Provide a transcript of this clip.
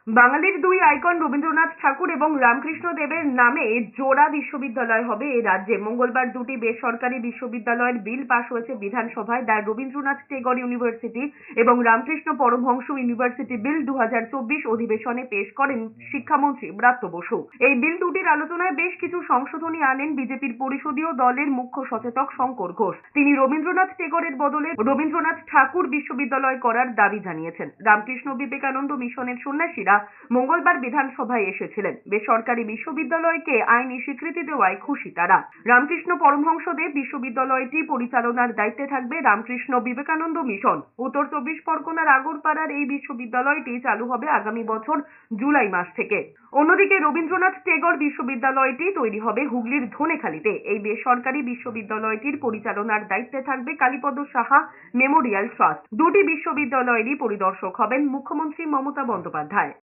বাঙালির দুই আইকন রবীন্দ্রনাথ ঠাকুর এবং রামকৃষ্ণ দেবের নামে জোড়া বিশ্ববিদ্যালয় হবে এই রাজ্যে। মঙ্গলবার দুটি বেসরকারি বিশ্ববিদ্যালয়ের বিল পাশ হয়েছে বিধানসভায়। দ্য রবীন্দ্রনাথ টেগর ইউনিভার্সিটি এবং রামকৃষ্ণ পরমহংস ইউনিভার্সিটি বিল 2024 অধিবেশনে পেশ করেন শিক্ষামন্ত্রী ব্রাত্য বসু। এই বিল দুটির আলোচনায় বেশ কিছু সংশোধনী আনেন বিজেপির পরিষদীয় দলের মুখ্য সচেতক শঙ্কর ঘোষ। তিনি রবীন্দ্রনাথ টেগরের বদলে রবীন্দ্রনাথ ঠাকুর বিশ্ববিদ্যালয় করার দাবি জানিয়েছেন। রামকৃষ্ণ বিবেকানন্দ মিশনের সন্ন্যাসীরা মঙ্গলবার বিধানসভায় এসেছিলেন। বেসরকারি বিশ্ববিদ্যালয়কে আইনি স্বীকৃতি দেওয়ায় খুশি তারা। রামকৃষ্ণ পরমহংসদেব বিশ্ববিদ্যালয়টি পরিচালনার দায়িত্বে থাকবে রামকৃষ্ণ বিবেকানন্দ মিশন। উত্তর 24 পরগনার আগরপাড়ার এই বিশ্ববিদ্যালয়টি চালু হবে আগামী বছর জুলাই মাস থেকে। অন্যদিকে রবীন্দ্রনাথ টেগর বিশ্ববিদ্যালয়টি তৈরি হবে হুগলির ধনেখালিতে। এই বেসরকারি বিশ্ববিদ্যালয়টির পরিচালনার দায়িত্বে থাকবে কালীপদ সাহা মেমোরিয়াল ট্রাস্ট। দুটি বিশ্ববিদ্যালয়েরই পরিদর্শক হবেন মুখ্যমন্ত্রী মমতা বন্দ্যোপাধ্যায়।